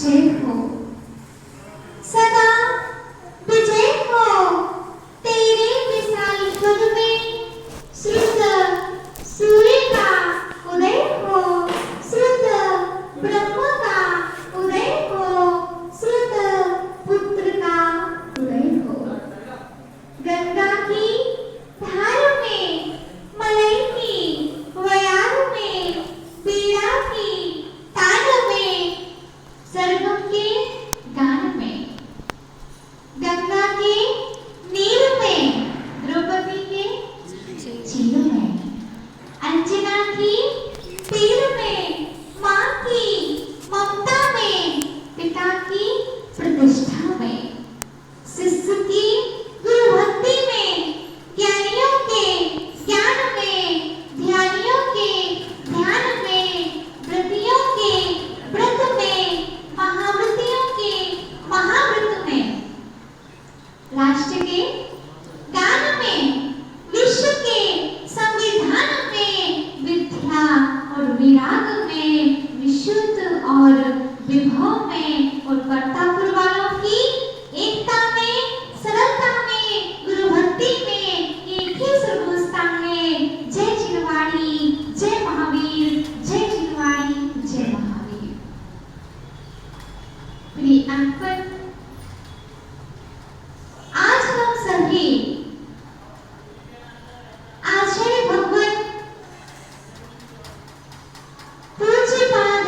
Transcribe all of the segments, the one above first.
जय हो सदा विजय हो तेरे विशाल पद में श्रुत सूर्य का उदय हो श्रुत ब्रह्म का उदय हो श्रुत पुत्र का उदय हो। गंगा की धार में मलय की वयार में पीड़ा की तान में सरगम के गान में गंगा के नीर में द्रौपदी के चीर में अंजना की पीर में माँ की ममता में पिता की प्रतिष्ठा में शिष्य की गुरु भक्ति में ज्ञानियों के ज्ञान में ध्यानियों के ध्यान में व्रतियों के व्रत में महाव्रतियों के महाव्रत में राष्ट्र के गान में विश्व के संविधान में विद्या और विराग में विशुद्ध और विभव में और कर्तापुर वालों की एकता में सरलता में गुरु भक्ति में एक ही सर्वोस्ता में। जय जिनवाड़ी जय महावीर जय जिनवाड़ी जय महावीर। प्रिय अंकन, आज हम सभी आचार्य भगवान पूज्यपाद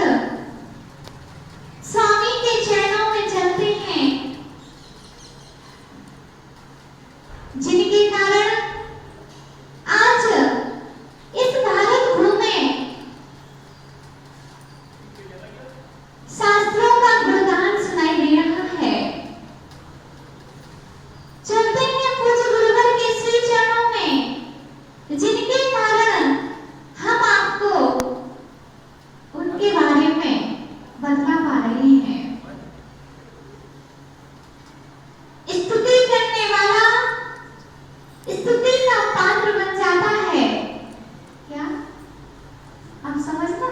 स्वामी के चरणों में चलते हैं, जिनके कारण आज इस भारत भूमि में शास्त्रों का गुणगान सुनाई दे रहा है। चलते हैं पूज्य गुरुवर के श्री चरणों में, जिनके कारण हम आपको उनके बारे में बता पा रहे हैं। स्तुति करने वाला स्तुति का पात्र बन जाता है। क्या आप समझना?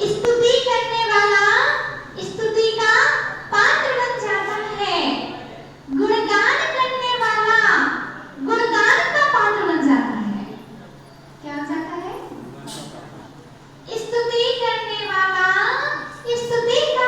स्तुति करने वाला स्तुति का पात्र बन जाता है, गुणगान करने वाला गुणगान का पात्र बन जाता है। क्या हो जाता है? स्तुति करने वाला स्तुति का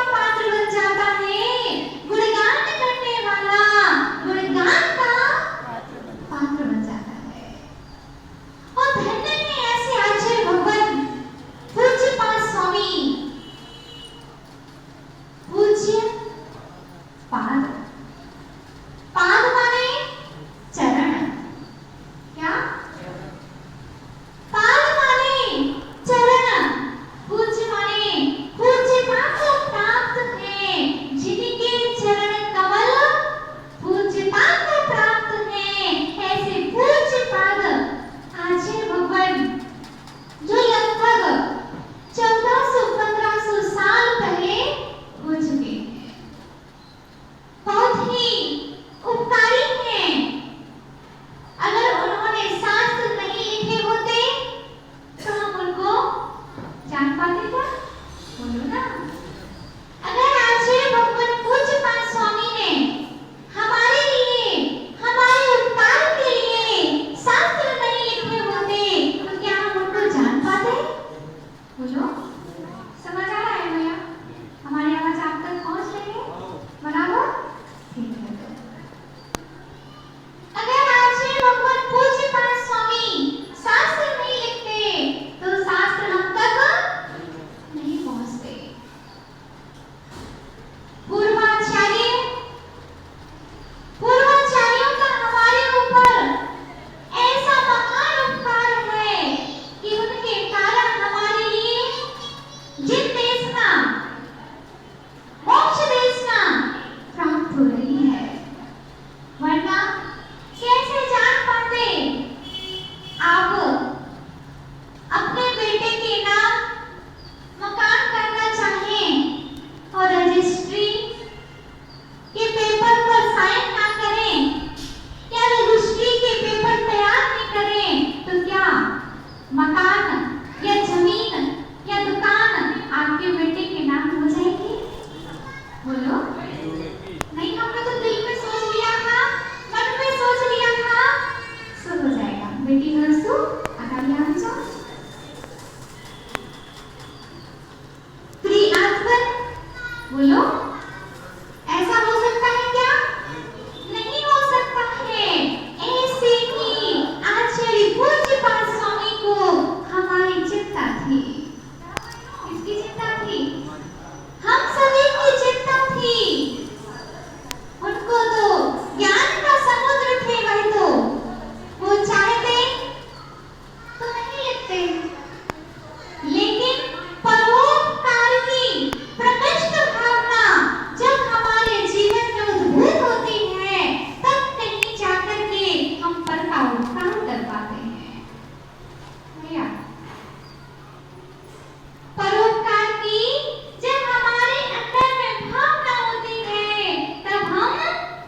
बोलो, ऐसा हो सकता है क्या? नहीं हो सकता है। ऐसे ही आचार्य पूज्यपाद स्वामी को हमारी चिंता थी। किसकी चिंता थी? हम सभी की चिंता थी। उनको तो ज्ञान का समुद्र थे, वही तो वो चाहते तो नहीं लिखते, लेकिन परोपकार की प्रकृष्ट भावना जब हमारे जीवन में उद्भूत होती है, तब कहीं जाकर के हम परोपकार कर पाते हैं। भैया, परोपकार की जब हमारे अंदर में भावना होती है, तब हम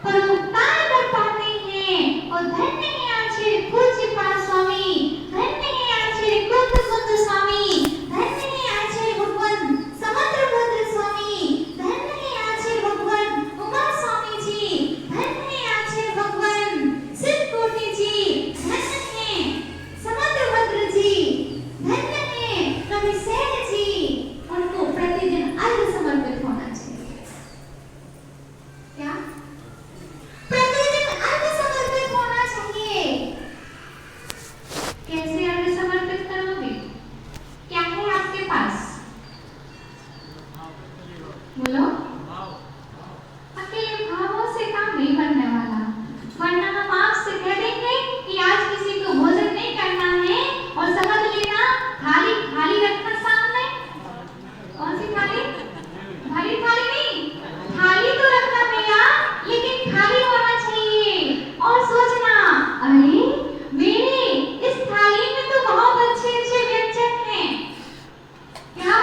परोपकार कर पाते हैं। और धन्य है आचार्य पूज्यपाद स्वामी, धन्य है आचार्य कुंद स्वामी, धन्य है आचार्य भगवान समुद्रभद्र स्वामी, धन्य है आचार्य भगवान उमा स्वामी जी, धन्य है आचार्य भगवान शिवकोटि जी, धन्य है समुद्रभद्र जी, धन्य है कवि सेन जी। उनको प्रतिदिन अर्घ समर्पित होना चाहिए। क्या? प्रतिदिन अर्घ समर्पित होना चाहिए। कैसे अर्घ समर्पित करोगे? क्या है आपके पास? बोलो। अकेले भावों से काम नहीं बनने वाला, वरना हम आपसे कह देंगे कि आज किसी को भोजन नहीं करना है और समझ लेना थाली खाली रखना सामने। कौन सी थाली? भरी थाली नहीं, थाली तो रखना भैया, लेकिन खाली होना चाहिए। और सोचना, अरे मेरे इस थाली में तो बहुत अच्छे अच्छे व्यंजन हैं। क्या?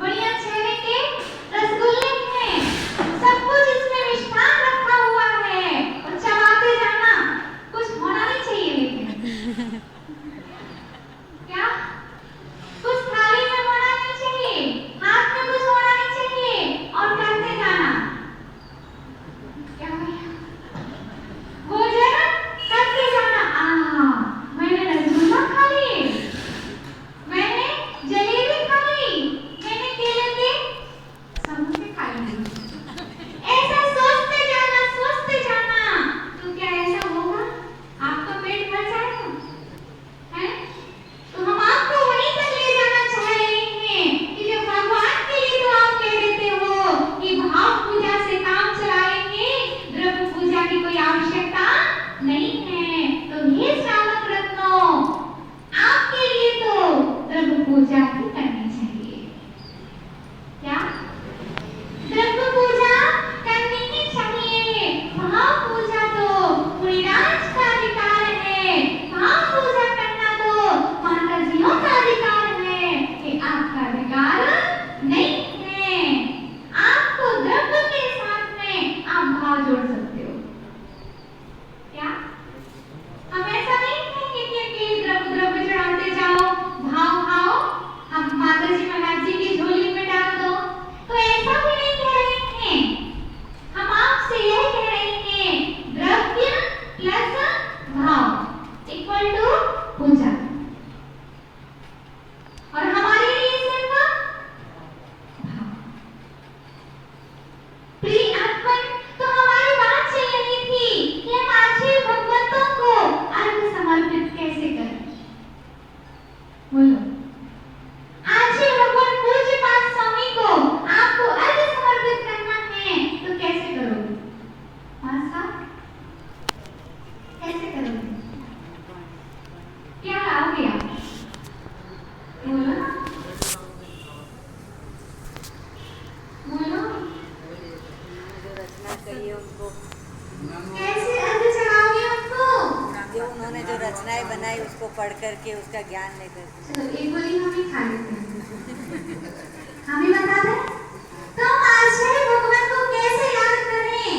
बढ़िया चेहरे के रसगुल्ले हैं, सब कुछ इसमें मिष्ठान रखा हुआ है। और चबाते जाना, कुछ होना नहीं चाहिए, लेकिन क्या? कुछ थाली में होना नहीं चाहिए, हाथ में कुछ होना नहीं चाहिए, और करते जाना। क्या भैया? भोजन करते जाना। आहा, मैंने रसगुल्ला खा लिए, मैंने जलेबी खा ली, मैंने केले के समोसे खा लिए। ऐसा सोचते जाना, सोचते जाना। तो क्या ऐसा होगा? आपका पेट भर जाएगा? हैं? तो हम आपको वहीं तक ले जाना चाह रहे हैं कि जब भगवान के लिए तो आप कह देते हो कि भाव पूजा से काम चलाएंगे, द्रव्य पूजा की कोई आवश्यकता नहीं है। तो ये श्रावक रत्नों, आपके लिए तो द्रव्य पूजा ही करनी चाहिए। क्या? द्रव्य पूजा करनी ही चाहिए। भाव पूजा तो मुनिराज का अधिकार है। भाव पूजा करना तो माताजियों का अधिकार है, ये आपका अधिकार नहीं है। आपको द्रव्य के साथ में आप भाव जोड़ सकते हो। क्या? हम ऐसा नहीं कहेंगे कि अकेले द्रव्य द्रव्य चढ़ाते जाओ, भाव खाओ, हम माताजी महाराज जी की झोली में डाल दो, तो ऐसा भी नहीं कह रहे हैं। हम आपसे यह कह रहे हैं, द्रव्य प्लस भाव इक्वल टू पूजा। और हमारे लिए सिर्फ भाव। प्रिय अर्पण, तो हमारी बात चल रही थी कि हम आचार्य भगवंतों को अर्घ समर्पित कैसे करें। बोलो, आचार्य भगवान पूज्यपाद स्वामी को आपको अर्घ समर्पित करना है, तो कैसे करोगे? कैसे करोगे? क्या लाओगे आप? बोलो ना, बोलो। रचना कही है उनको, कैसे अर्घ चढ़ाओगे उनको? जो उन्होंने जो रचनाएं बनाई उसको पढ़ करके उसका ज्ञान लेकर। चलो एक गोली हम ही खा लेते हैं। हम ही बता दें, तो आचार्य भगवान को कैसे याद करें,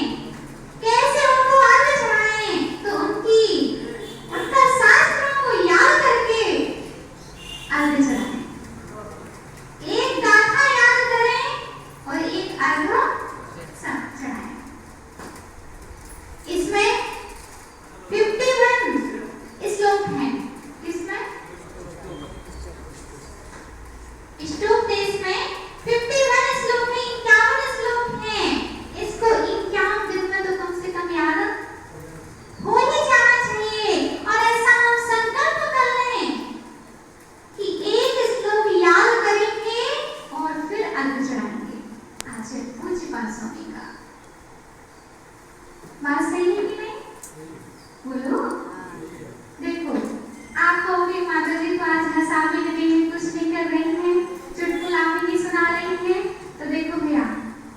कैसे उनको अर्घ चढ़ाएं? तो उनका शास्त्रों को याद करके अर्घ चढ़ाएं। एक गाथा याद करें और एक अर्घ चढ़ाएं। इसमें 51 श्लोक हैं। किसमें? श्लोक देश में 51 कुमार स्वामी का। बात सही है कि नहीं? बोलो। देखो आप कहोगे माता जी तो आज हंसा भी नहीं है, कुछ नहीं कर रही हैं, चुटकुला भी नहीं सुना रही हैं। तो देखो भैया,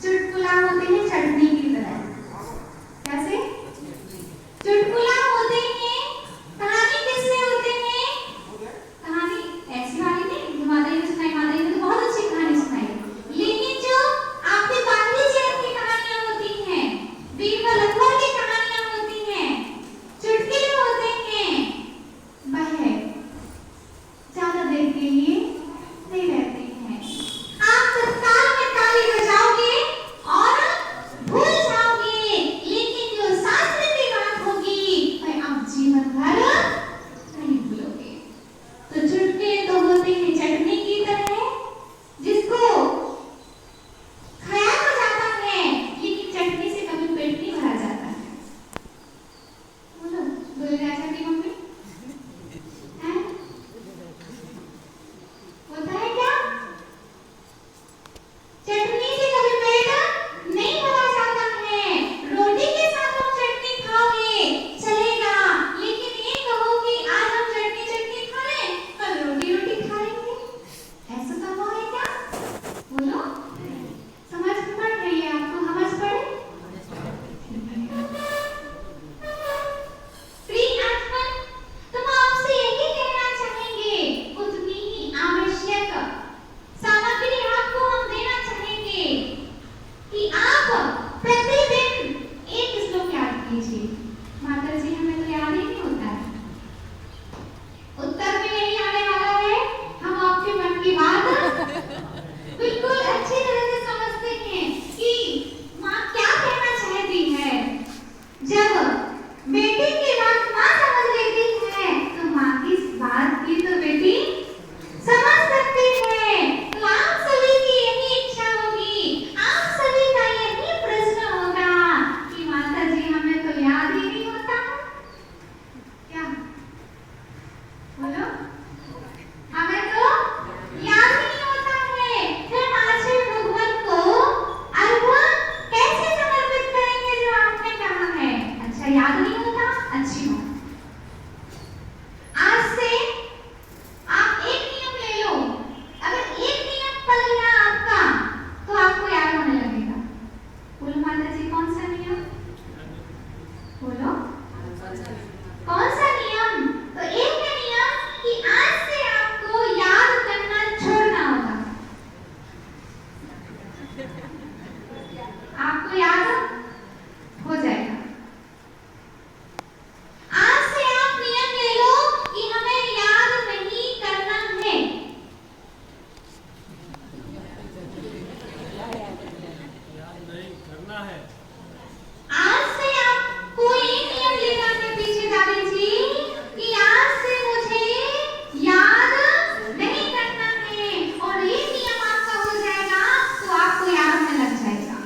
चुटकुला होते हैं चटनी की तरह। कैसे? चुटकुला होते हैं, कहानी किससे होते हैं? कहानी ऐसी वाली नहीं जो माता जी ने सुनाई, माता जी ने तो बहुत अच्छी कहानी सुनाई, लेकिन जो आपके गांधी जी की कहानियां होती हैं, बीरबल अकबर की कहानियां होती हैं, चुटकुले होते हैं, वह ज्यादा देर के लिए नहीं रहते हैं। आप तत्काल में ताली बजाओगे और भूल जाओगे, लेकिन जो शास्त्र की बात होगी वह आप जीवन भर नहीं भूलोगे। तो चुटकुले तो होते हैं चटनी की तरह, जिसको खाया तो जाता है, लेकिन चटनी से कभी पेट नहीं भरा जाता है। बोलो, बोल रहा चाहती मम्मी? हैं? होता है क्या? चटनी से कभी पेट नहीं भरा जाता है। रोटी के साथ हम चटनी खाओगे चलेगा, लेकिन ये कहो कि आज हम चटनी खा लें, कल रोटी खा लेंगे, ऐसा संभव है क्या? बोलो, समझ पड़ रही है आपको? समझ पड़े? प्रिय आत्मन, तुम आपसे यही कहना चाहेंगे, उतनी ही आवश्यक सामग्री आपको हम देना चाहेंगे कि आप प्रतिदिन एक श्लोक याद कीजिए। माता जी हमें तो याद ही नहीं होता है। उत्तर में यही आने वाला है, हम आपके मन की बात बिल्कुल अच्छी तरह से समझते हैं कि माँ क्या कहना चाहती है। जब बेटी की बात माँ समझ लेती है, तो माँ की बात की तो बेटी समझ सकती है। तो आप सभी की यही इच्छा होगी, आप सभी का यही प्रश्न होगा कि माता जी हमें तो याद ही नहीं होता है क्या? बोलो, हमें तो याद ही नहीं होता है। फिर आखिर भगवान को अर्घ्य कैसे समर्पित करेंगे जो आपने कहा है? अच्छा, याद नहीं होता, अच्छी बात। आज से आप एक नियम ले लो, अगर एक नियम पल गया आपका तो आपको याद होने लगेगा। बोलो माता जी, कौन सा नियम? बोलो, कौन सा नियम? तो एक है नियम कि आज से आपको याद करना छोड़ना होगा। आपको याद हो जाएगा। आज से आप नियम ले लो कि हमें याद नहीं करना है। याद नहीं करना है। आज से आपको ये नियम लेना है पीछे दादी जी कि आज से मुझे याद नहीं करना है, और ये नियम आपका हो जाएगा तो आपको याद होने लग जाएगा।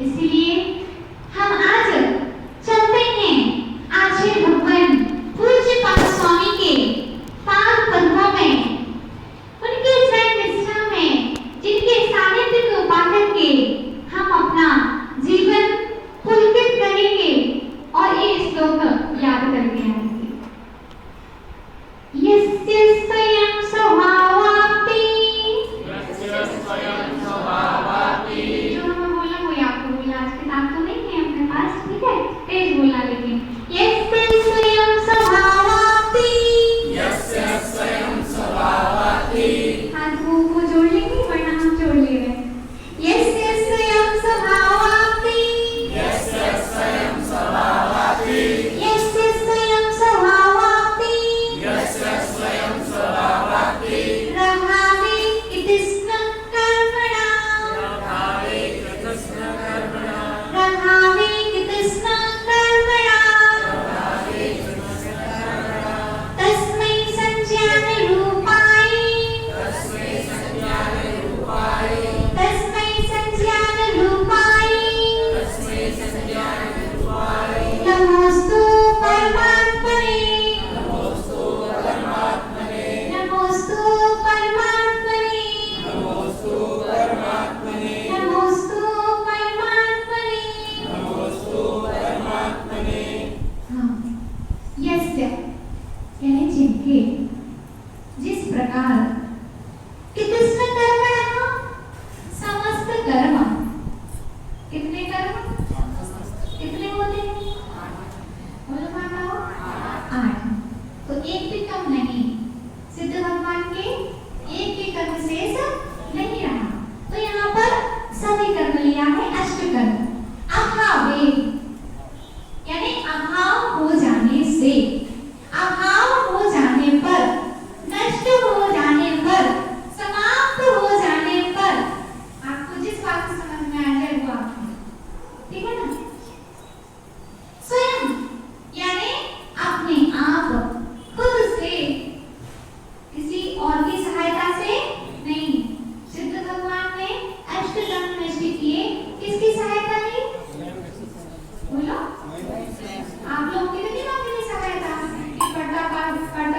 इसलिए हम आज चलते हैं आचार्य भगवान पूज्य पाद स्वामी के पाद पद्मों में, उनके चरण निष्ठा में, जिनके सानिध्य को पाकर के हम अपना जीवन पुलकित करेंगे और ये श्लोक याद करके आएंगे। यस्य स्वयं स्वभावाप्ति, जो हमें बोला वो आपको बोला, आज किताब तो नहीं है अपने पास, ठीक है, तेज बोला लेकिन यस्य स्वयं स्वभावाप्ति, हाथ को जोड़ लेंगे वरना हम जोड़ ले रहे हैं। यस्य स्वयं स्वभावाप्ति, यस्य स्वयं स्वभावाप्ति, रहावे कृष्ण कर्मणा, रहावे कृष्ण कर्मणा, तस्मै संज्ञान रूपाय, तस्मै संज्ञान रूपाय, नमोस्तु परमात्मने, नमोस्तु परमात्मने, नमोस्तु परमात्मने, हाँ, यस्य यानी जिनके, जिस प्रकार कृष्ण कर्मणः, समस्त कर्म, कितने कर्म, कितने होते हैं, बोलो माताओं, 8, तो एक भी कम नहीं, सिद्ध भगवान के एक भी कर्म शेष नहीं रहा, तो यहाँ पर सभी कर्म लिया है, अष्टकर्म। अभावे यानी अभाव हो जाने से, अभाव हो जाने पर, नष्ट हो जाने पर, समाप्त हो जाने पर, आपको जिस बात से समझ में आ जाए वो आप, ठीक है ना। स्वयं यानी अपने आप, खुद से, किसी और की सहायता से नहीं। सिद्ध भगवान ने अष्टकर्म नष्ट किए, किसकी सहायता ली, बोलो, आप लोग कितनी बात की सहायता, कि पर्दा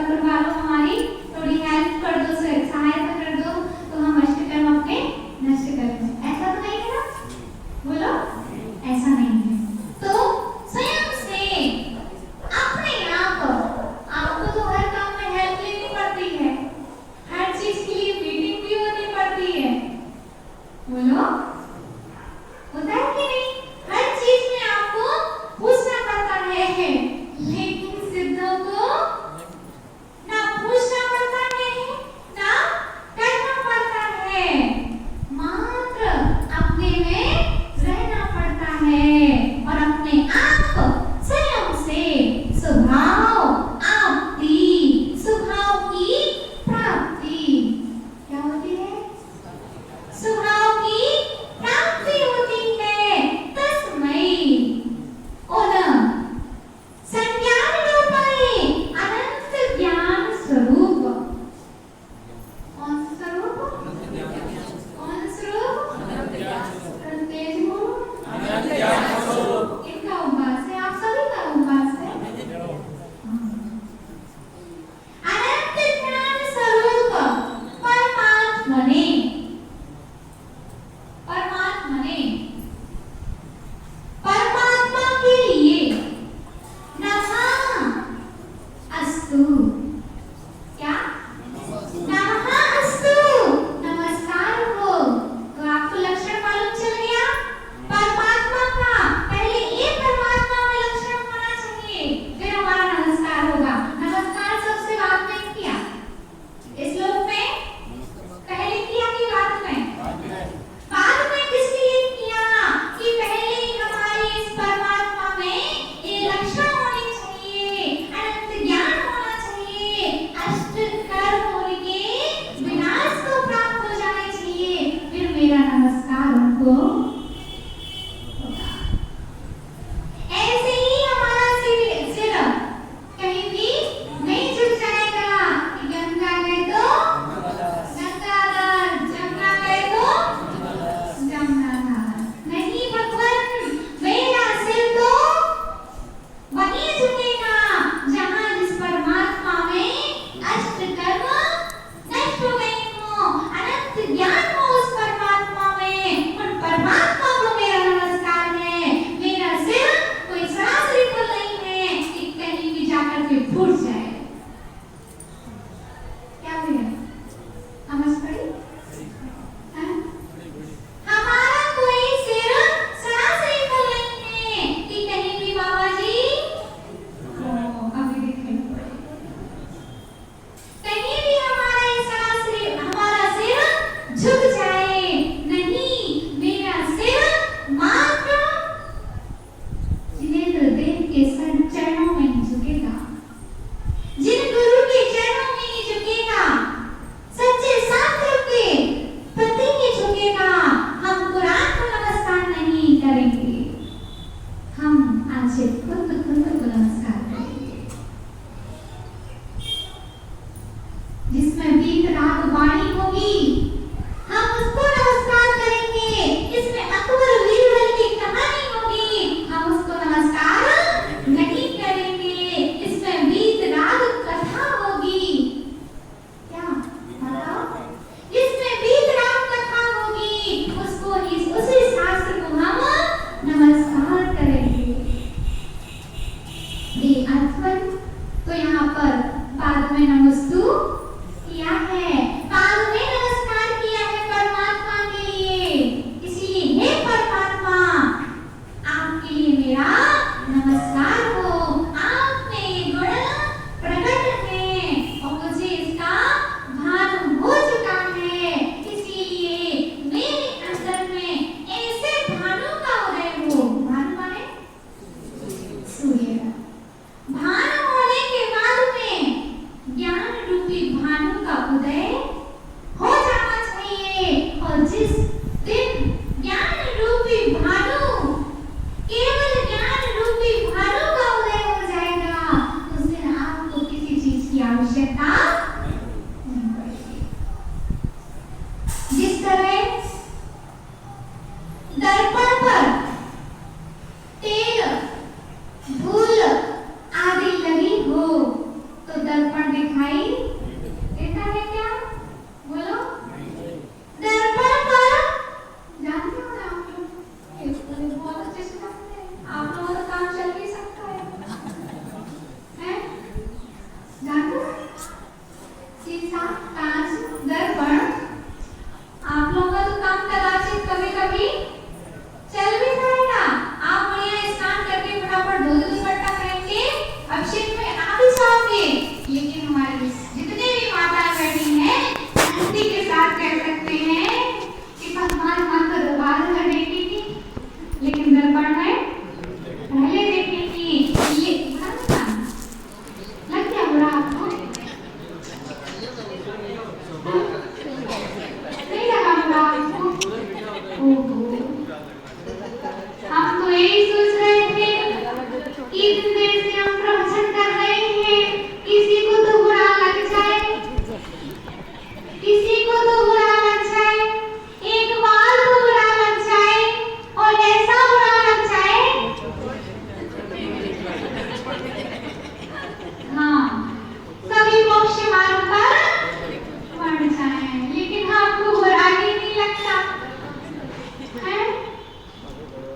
करवा लो, हमारी थोड़ी हेल्प कर दो, सहायता कर दो, तो हम अष्टकर्म अपने नष्ट कर दें, ऐसा तो नहीं है ना, बोलो, ऐसा नहीं है। तो स्वयं से अपने आप, आपको तो हर काम में हेल्प लेनी पड़ती है, हर चीज के लिए मीटिंग भी होनी पड़ती है, बोलो, होता है कि नहीं, हर चीज में आपको पूछना पड़ता है, लेकिन सिद्धों को ना पूछना पड़ता है ना करना पड़ता है, मात्र अपने में रहना पड़ता है और अपने आप स्वयं से स्वभाव आपती, स्वभाव की प्राप्ति क्या होती है, स्वभाव की प्राप्ति होती है। तस्मै उन संज्ञान रूपाय अनंत ज्ञान स्वरूप, कौन स्वरूप, कौन स्वरूप, तेज बोलो, इनका उपास है, आप सभी का उपास है। अनंत ज्ञान स्वरूप परमात्मने, परमात्मने, परमात्मा के लिए नमः अस्तु, क्या, नमः अस्तु, नमस्कार हो। तो आपको लक्षण मालूम चल गया परमात्मा का, पहले ये परमात्मा में लक्षण होना चाहिए, फिर हमारा नमस्कार होगा। नमस्कार सबसे बाद में किया, इस लोक में पहले किया कि बाद में, बाद में किस लिए किया, कि पहले ही हमारे इस परमात्मा में ये लक्षण होने चाहिए, अनंत ज्ञान होना चाहिए, अष्ट कर्म होने के विनाश को प्राप्त हो जाने चाहिए, फिर मेरा नमस्कार उनको होगा। ऐसे ही हमारा सिर कहीं भी नहीं झुक जाएगा, कि गंगा गए तो गंगाधर, जमुना गए तो जमुनाधर, नहीं, भगवान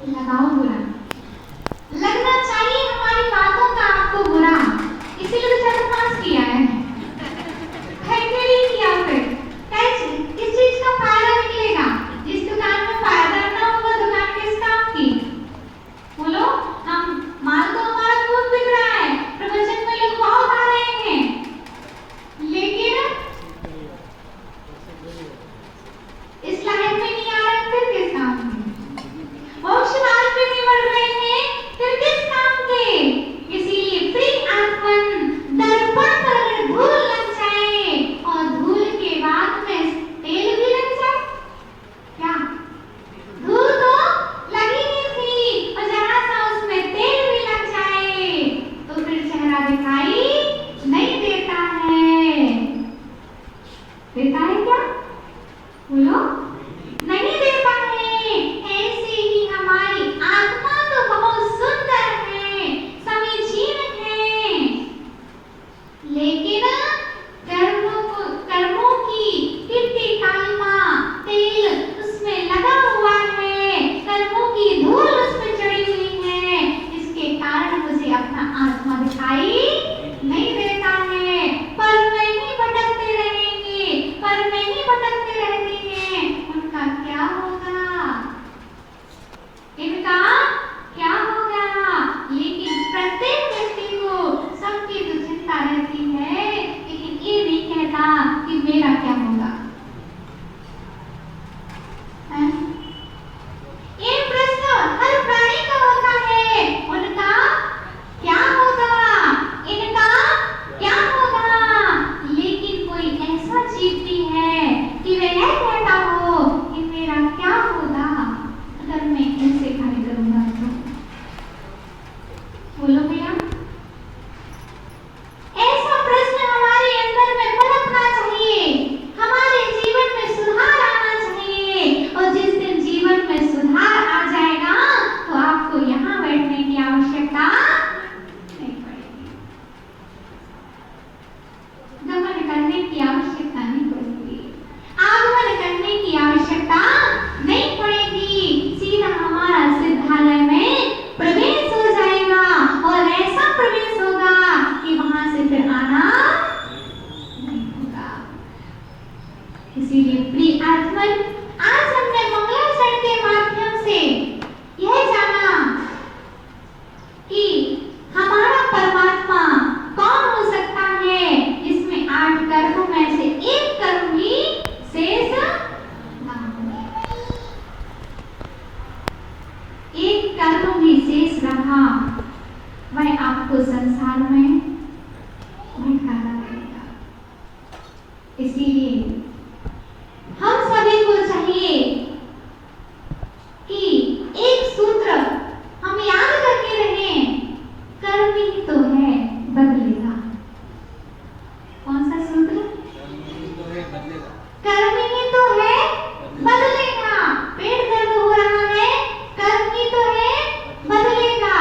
लगाओ बुरा, लगना चाहिए हमारी बातों का आपको बुरा, इसीलिए तो छठ पास किया है कि नहीं किया? फिर कैसे किस चीज का फायदा निकलेगा? जिस दुकान में फायदा ना होगा दुकान किस काम की? बोलो, हम माल तो हमारा खूब बिक रहा है, प्रवचन में लोग बहुत आ रहे हैं, लेकिन इस लाइन में नहीं आ रहे, फिर किस काम के? मोक्ष मार्ग पे नहीं बढ़ रहे हैं, फिर किस काम के? इसीलिए प्रिय आत्मन, दर्पण पर अगर धूल लग जाए और धूल के बाद में तेल भी लग जाए, क्या धूल तो लगी नहीं थी और जरा सा उसमें तेल भी लग जाए तो फिर चेहरा दिखाई नहीं देता है। देता है क्या? बोलो, नहीं देता है। ऐसे ही हमारी आत्मा तो बहुत सुंदर है, समीचीन है, लेकिन कर्मों की कीर्ति कालिमा तेल उसमें लगा हुआ है, कर्मों की धूल उसमें चढ़ी हुई है, इसके कारण मुझे अपना आत्मा दिखाई नहीं देता है। पर में ही भटकते रहेंगे, पर में ही भटकते रहते हैं, उनका क्या होगा? इनका क्या होगा? लेकिन प्रत्येक व्यक्ति को सबकी तो चिंता रहती है, लेकिन ये नहीं कहता कि मेरा क्या होगा। हैं? ये प्रश्न हर प्राणी का होता है, उनका क्या होगा, इनका क्या होगा? लेकिन कोई ऐसा जीव भी है कि वह यह कहता हो कि मेरा क्या होगा अगर मैं ऐसे कार्य करूंगा तो? बोलो भैया, ऐसा प्रश्न हमारे अंदर में पनपना चाहिए, हमारे जीवन में सुधार आना चाहिए, और जिस दिन जीवन में सुधार आ जाएगा तो आपको यहाँ बैठने की आवश्यकता नहीं पड़ेगी, गमन करने की आवश्यकता नहीं पड़ेगी, आगमन करने की आवश्यकता नहीं पड़ेगी, सीधा हमारा सिद्धालय में प्रवेश हो जाएगा, और ऐसा प्रवेश होगा कि वहां से फिर आना नहीं होगा। इसीलिए प्रिय आत्मन, आज हमने मंगलाचरण के माध्यम से यह जाना कि हमारा परमात्मा कौन हो सकता है जिसमें 8 कर्मों में से एक कर्म भी शेष ना हो। एक कर्म भी शेष रहा, वह आपको संसार में भटकाता रहेगा। इसीलिए हम सभी को चाहिए कि एक सूत्र हम याद करके रहें, कर्म ही तो है बदलेगा। कौन सा सूत्र? कर्म ही तो है बदलेगा। पेट दर्द हो रहा है, कर्म ही तो है बदलेगा।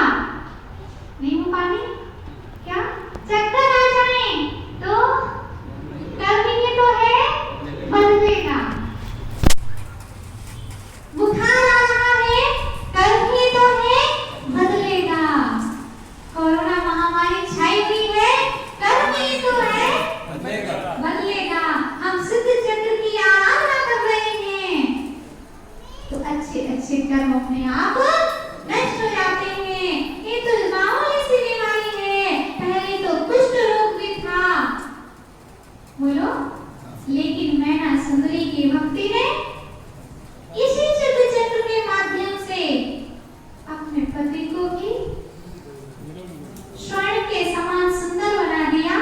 नींबू पानी, क्या चक्कर आ जाए तो कर्म ही तो है बदलेगा। बुखार आ रहा है, कर्म ही तो है बदलेगा। कोरोना महामारी छाई हुई है, कर्म ही तो है बदलेगा। हम सिद्ध चक्र की आराधना कर रहे हैं तो अच्छे अच्छे कर्म अपने आप नष्ट हो जाते हैं। ये तो मामूली सी बीमारी है, पहले तो कुष्ठ रोग भी था, बोलो, लेकिन मैना सुंदरी की भक्ति ने इसी सिद्ध चक्र के माध्यम से अपने पति को भी स्वर्ण के समान सुंदर बना दिया।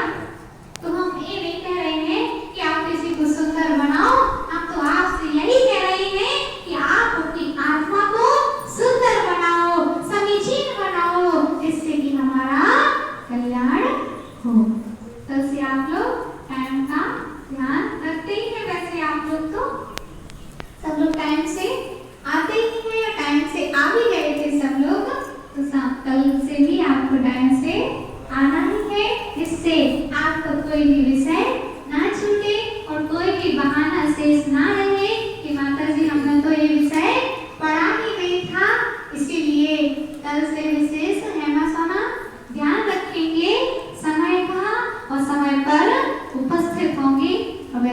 तो हम ये नहीं कह रहे हैं कि आप किसी को सुंदर बनाओ, हम तो आपसे यही कह रहे हैं कि आप अपनी आत्मा को सुंदर बनाओ, समीचीन बनाओ, जिससे कि हमारा कल्याण हो। तो से आप लोग टाइम का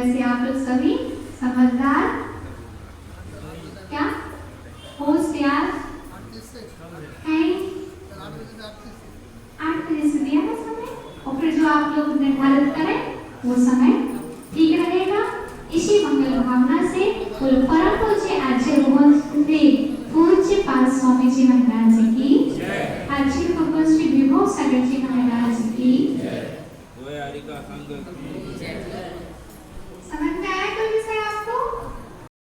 वैसे आप लोग सभी समझदार क्या होशियार हैं। 8 बजे से दिया है समय और फिर जो आप लोग निर्धारित करें वो समय ठीक रहेगा। इसी मंगल भावना से कुल परम पूज्य आचार्य पूज्य पाद स्वामी जी महाराज जी की, आचार्य भगवान श्री विभव सागर जी महाराज जी की, हरि का संग